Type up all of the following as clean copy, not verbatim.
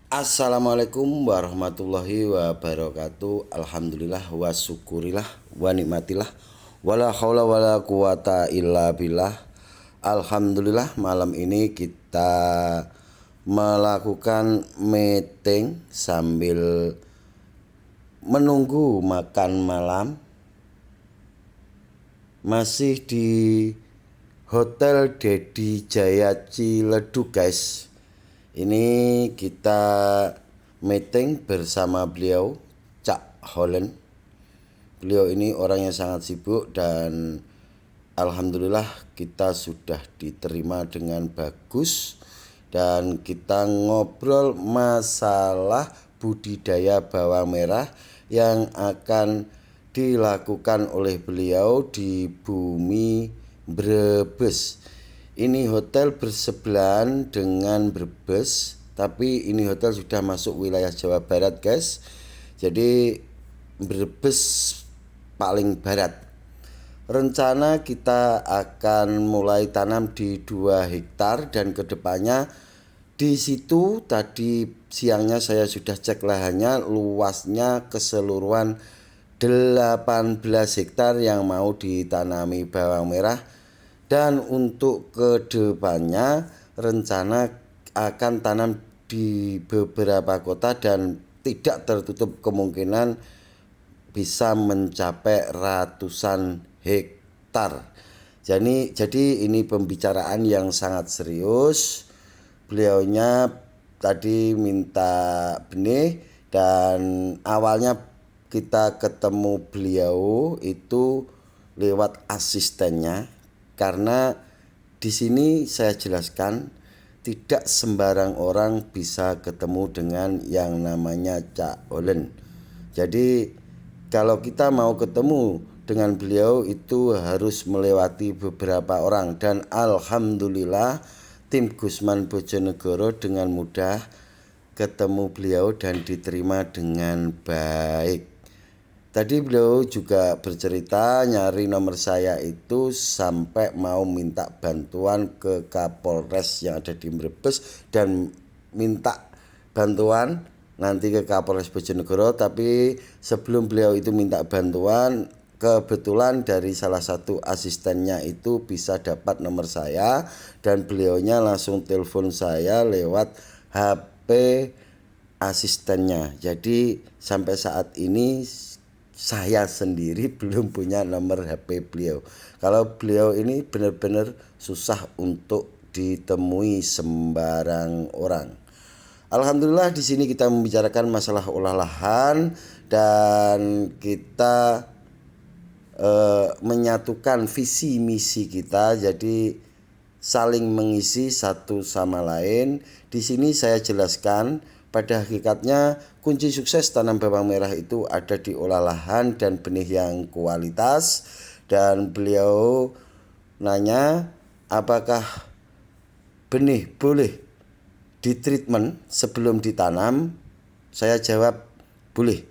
Assalamualaikum warahmatullahi wabarakatuh. Alhamdulillah wa syukurillah wa nikmatillah wala haula wala quwata illa billah. Alhamdulillah malam ini kita melakukan meeting sambil menunggu makan malam. Masih di Hotel Dedi Jaya Ciledug guys. Ini kita meeting bersama beliau, Cak Holland. Beliau ini orang yang sangat sibuk dan alhamdulillah kita sudah diterima dengan bagus. Dan kita ngobrol masalah budidaya bawang merah yang akan dilakukan oleh beliau di Bumi Brebes. Ini hotel bersebelahan dengan Brebes, tapi ini hotel sudah masuk wilayah Jawa Barat guys. Jadi Brebes paling barat. Rencana kita akan mulai tanam di 2 hektar dan kedepannya di situ tadi siangnya saya sudah cek lahannya, luasnya keseluruhan 18 hektar yang mau ditanami bawang merah. Dan untuk kedepannya rencana akan tanam di beberapa kota dan tidak tertutup kemungkinan bisa mencapai ratusan hektar. Jadi ini pembicaraan yang sangat serius. Beliaunya tadi minta benih dan awalnya kita ketemu beliau itu lewat asistennya. Karena di sini saya jelaskan tidak sembarang orang bisa ketemu dengan yang namanya Cak Holland. Jadi kalau kita mau ketemu dengan beliau itu harus melewati beberapa orang dan alhamdulillah tim Gusman Bojonegoro dengan mudah ketemu beliau dan diterima dengan baik. Tadi beliau juga bercerita nyari nomor saya itu sampai mau minta bantuan ke Kapolres yang ada di Brebes dan minta bantuan nanti ke Kapolres Bojonegoro. Tapi sebelum beliau itu minta bantuan, kebetulan dari salah satu asistennya itu bisa dapat nomor saya dan beliaunya langsung telepon saya lewat HP asistennya. Jadi sampai saat ini saya sendiri belum punya nomor HP beliau. Kalau beliau ini benar-benar susah untuk ditemui sembarang orang. Alhamdulillah di sini kita membicarakan masalah olah lahan dan kita menyatukan visi misi kita, jadi saling mengisi satu sama lain. Di sini saya jelaskan pada hakikatnya kunci sukses tanam bawang merah itu ada di olah lahan dan benih yang kualitas. Dan beliau nanya apakah benih boleh ditreatment sebelum ditanam. Saya jawab boleh.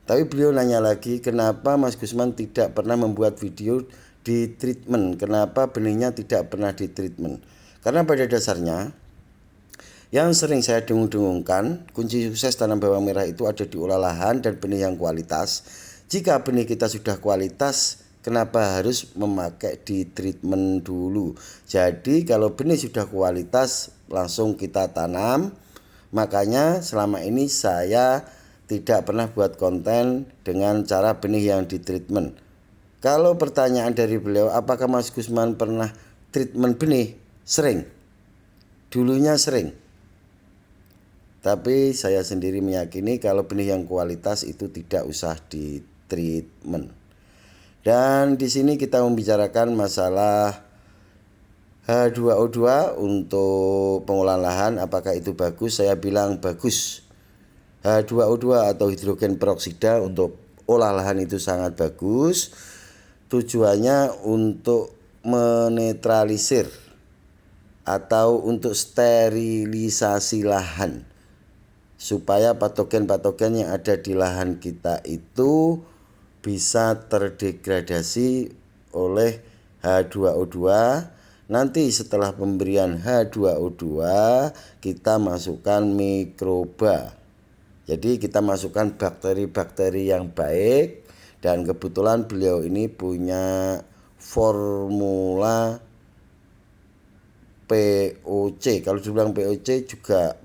Tapi beliau nanya lagi, kenapa Mas Gusman tidak pernah membuat video di treatment? Kenapa benihnya tidak pernah di treatment? Karena pada dasarnya yang sering saya dengung-dengungkan, kunci sukses tanam bawang merah itu ada di olah lahan dan benih yang kualitas. Jika benih kita sudah kualitas, kenapa harus memakai di treatment dulu? Jadi kalau benih sudah kualitas langsung kita tanam. Makanya selama ini saya tidak pernah buat konten dengan cara benih yang di treatment. Kalau pertanyaan dari beliau, apakah Mas Gusman pernah treatment benih? Sering. Dulunya sering. Tapi saya sendiri meyakini kalau benih yang kualitas itu tidak usah di treatment. Dan di sini kita membicarakan masalah H2O2 untuk pengolahan lahan, apakah itu bagus? Saya bilang bagus. H2O2 atau hidrogen peroksida untuk olah lahan itu sangat bagus. Tujuannya untuk menetralisir atau untuk sterilisasi lahan, supaya patogen-patogen yang ada di lahan kita itu bisa terdegradasi oleh H2O2 Nanti setelah pemberian H2O2 kita masukkan mikroba. Jadi kita masukkan bakteri-bakteri yang baik, dan kebetulan beliau ini punya formula POC. Kalau dibilang POC juga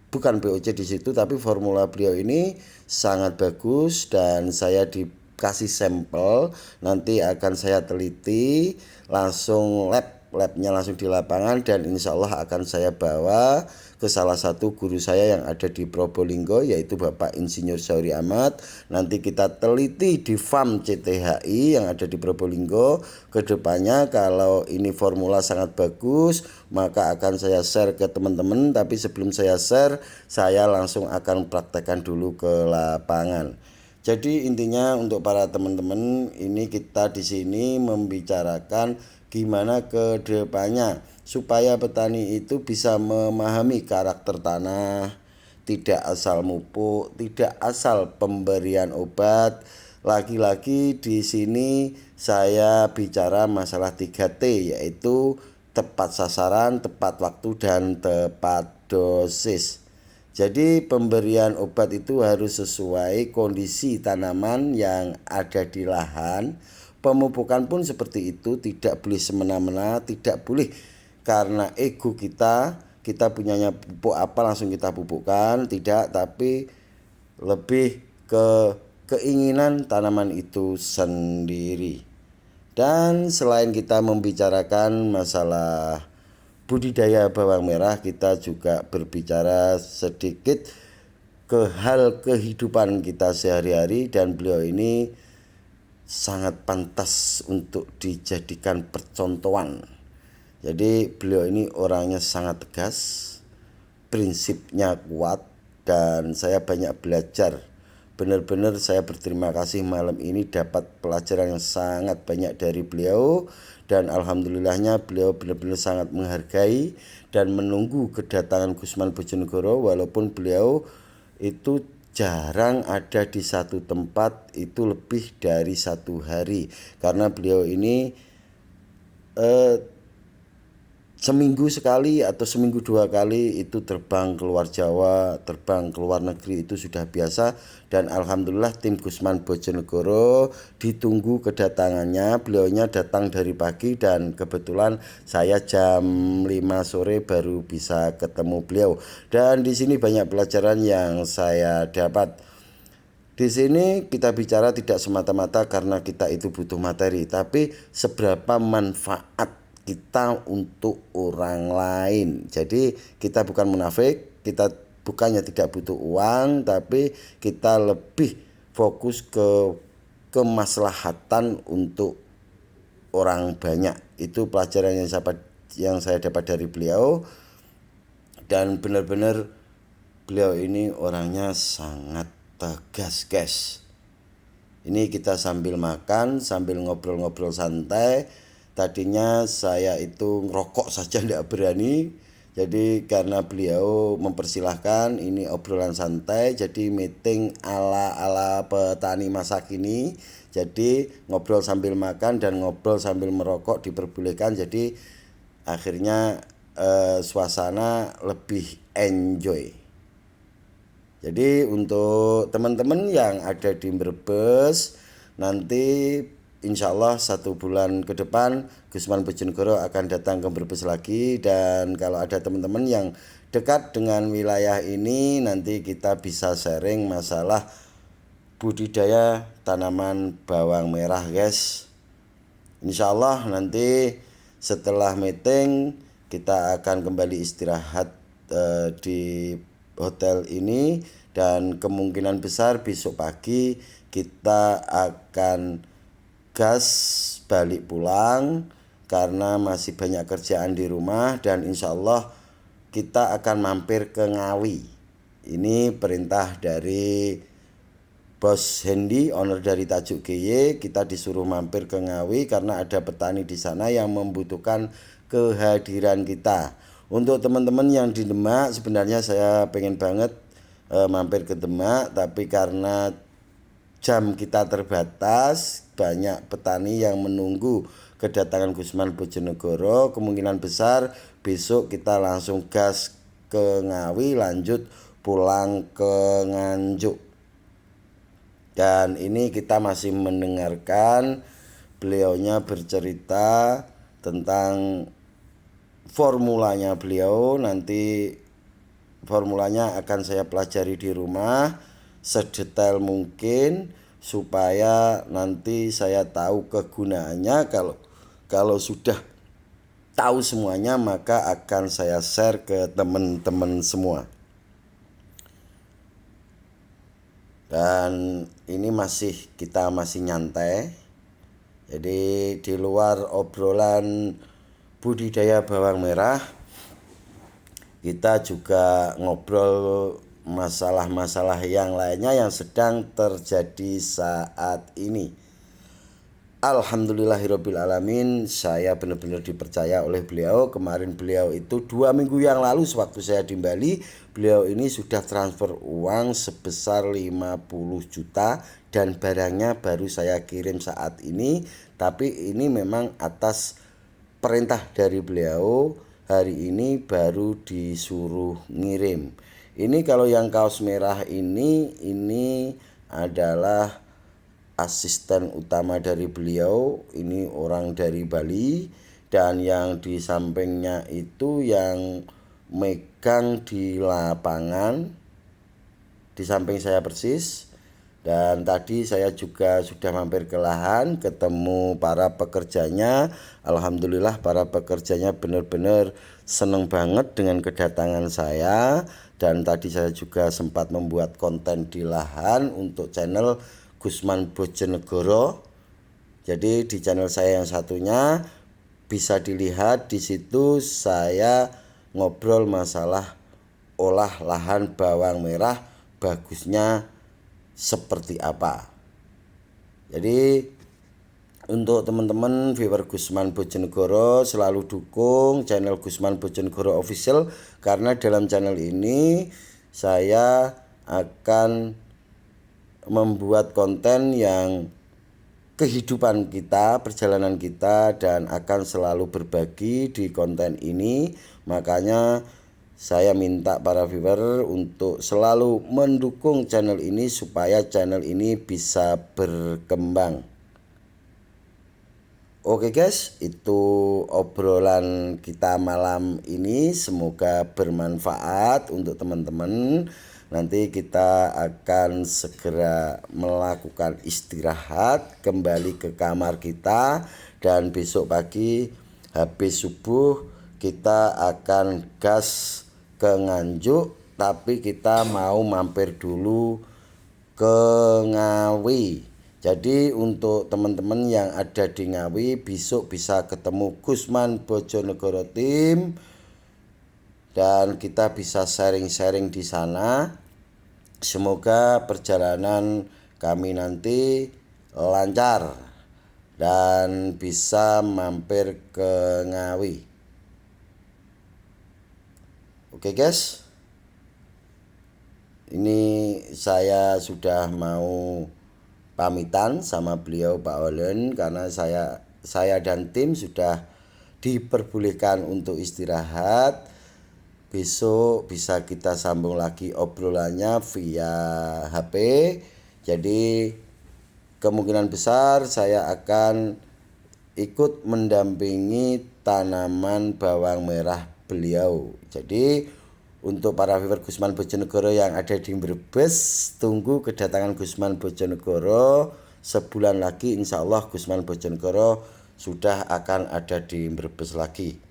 bukan POC di situ, tapi formula beliau ini sangat bagus dan saya dikasih sampel, nanti akan saya teliti langsung labnya langsung di lapangan, dan insya Allah akan saya bawa ke salah satu guru saya yang ada di Probolinggo, yaitu Bapak Insinyur Sauri Ahmad. Nanti kita teliti di farm CTHI yang ada di Probolinggo. Kedepannya kalau ini formula sangat bagus, maka akan saya share ke teman-teman. Tapi sebelum saya share, saya langsung akan praktekkan dulu ke lapangan. Jadi intinya untuk para teman-teman, ini kita di sini membicarakan gimana ke depannya supaya petani itu bisa memahami karakter tanah, tidak asal mupuk, tidak asal pemberian obat. Lagi-lagi di sini saya bicara masalah 3T, yaitu tepat sasaran, tepat waktu, dan tepat dosis. Jadi pemberian obat itu harus sesuai kondisi tanaman yang ada di lahan. Pemupukan pun seperti itu, tidak boleh semena-mena, tidak boleh karena ego kita punyanya pupuk apa langsung kita pupukkan, tidak, tapi lebih ke keinginan tanaman itu sendiri. Dan selain kita membicarakan masalah budidaya bawang merah, kita juga berbicara sedikit ke hal kehidupan kita sehari-hari, dan beliau ini sangat pantas untuk dijadikan percontohan. Jadi beliau ini orangnya sangat tegas, prinsipnya kuat, dan saya banyak belajar. Benar-benar saya berterima kasih malam ini dapat pelajaran yang sangat banyak dari beliau, dan alhamdulillahnya beliau benar-benar sangat menghargai dan menunggu kedatangan Gusman Bojonegoro, walaupun beliau itu jarang ada di satu tempat itu lebih dari 1 hari, karena beliau ini seminggu sekali atau seminggu 2 kali itu terbang keluar Jawa, terbang ke luar negeri, itu sudah biasa. Dan alhamdulillah tim Gusman Bojonegoro ditunggu kedatangannya. Beliaunya datang dari pagi, dan kebetulan saya jam 5 sore baru bisa ketemu beliau. Dan di sini banyak pelajaran yang saya dapat. Di sini kita bicara tidak semata-mata karena kita itu butuh materi, tapi seberapa manfaat kita untuk orang lain. Jadi kita bukan munafik, kita bukannya tidak butuh uang, tapi kita lebih fokus ke kemaslahatan untuk orang banyak. Itu pelajaran yang saya dapat dari beliau, dan benar-benar beliau ini orangnya sangat tegas, guys. Ini kita sambil makan, sambil ngobrol-ngobrol santai. Tadinya saya itu ngerokok saja tidak berani. Jadi karena beliau mempersilahkan ini obrolan santai, jadi meeting ala petani masa kini. Jadi ngobrol sambil makan dan ngobrol sambil merokok diperbolehkan. Jadi akhirnya suasana lebih enjoy. Jadi untuk teman-teman yang ada di Brebes, nanti insya Allah 1 bulan ke depan Gusman Bojonegoro akan datang ke Brebes lagi. Dan kalau ada teman-teman yang dekat dengan wilayah ini, nanti kita bisa sharing masalah budidaya tanaman bawang merah, guys. Insya Allah nanti setelah meeting kita akan kembali istirahat di hotel ini, dan kemungkinan besar besok pagi kita akan gas balik pulang karena masih banyak kerjaan di rumah. Dan insya Allah kita akan mampir ke Ngawi. Ini perintah dari Bos Hendy, owner dari Tajuk GY. Kita disuruh mampir ke Ngawi karena ada petani di sana yang membutuhkan kehadiran kita. Untuk teman-teman yang di Demak, sebenarnya saya pengen banget mampir ke Demak, tapi karena jam kita terbatas, banyak petani yang menunggu kedatangan Gusman Bojonegoro. Kemungkinan besar besok kita langsung gas ke Ngawi, lanjut pulang ke Nganjuk. Dan ini kita masih mendengarkan beliaunya bercerita tentang formulanya beliau. Nanti formulanya akan saya pelajari di rumah sedetail mungkin supaya nanti saya tahu kegunaannya. Kalau sudah tahu semuanya maka akan saya share ke teman-teman semua. Dan ini kita masih nyantai. Jadi di luar obrolan budidaya bawang merah, kita juga ngobrol masalah-masalah yang lainnya yang sedang terjadi saat ini. Alhamdulillahirrabbilalamin, saya benar-benar dipercaya oleh beliau. Kemarin beliau itu 2 minggu yang lalu sewaktu saya di Bali, beliau ini sudah transfer uang sebesar 50 juta dan barangnya baru saya kirim saat ini. Tapi ini memang atas perintah dari beliau, hari ini baru disuruh ngirim. Ini kalau yang kaos merah ini adalah asisten utama dari beliau, ini orang dari Bali. Dan yang di sampingnya itu yang megang di lapangan di samping saya persis. Dan tadi saya juga sudah mampir ke lahan, ketemu para pekerjanya. Alhamdulillah para pekerjanya benar-benar seneng banget dengan kedatangan saya. Dan tadi saya juga sempat membuat konten di lahan untuk channel Gusman Bojonegoro. Jadi di channel saya yang satunya bisa dilihat, di situ saya ngobrol masalah olah lahan bawang merah bagusnya seperti apa. Jadi untuk teman-teman viewer Gusman Bojonegoro selalu dukung channel Gusman Bojonegoro Official, karena dalam channel ini saya akan membuat konten yang kehidupan kita, perjalanan kita, dan akan selalu berbagi di konten ini. Makanya saya minta para viewer untuk selalu mendukung channel ini supaya channel ini bisa berkembang. Oke guys, itu obrolan kita malam ini, semoga bermanfaat untuk teman-teman. Nanti kita akan segera melakukan istirahat, kembali ke kamar kita, dan besok pagi habis subuh kita akan gas ke Nganjuk. Tapi kita mau mampir dulu ke Ngawi. Jadi untuk teman-teman yang ada di Ngawi, besok bisa ketemu Gusman Bojonegoro Tim, dan kita bisa sharing-sharing di sana. Semoga perjalanan kami nanti lancar dan bisa mampir ke Ngawi. Oke guys, ini saya sudah mau pamitan sama beliau Pak Olen, karena saya dan tim sudah diperbolehkan untuk istirahat. Besok bisa kita sambung lagi obrolannya via HP. Jadi kemungkinan besar saya akan ikut mendampingi tanaman bawang merah beliau. Jadi untuk para viewer Gusman Bojonegoro yang ada di Brebes, tunggu kedatangan Gusman Bojonegoro. Sebulan lagi insya Allah Gusman Bojonegoro sudah akan ada di Brebes lagi.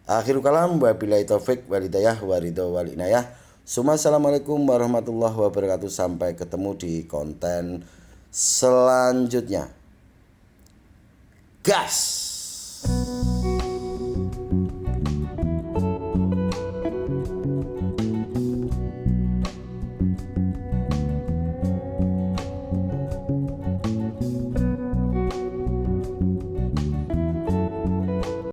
Akhirul kalam, wabillahi taufik walhidayah waridho walinayah. Assalamualaikum warahmatullahi wabarakatuh. Sampai ketemu di konten selanjutnya. Gas!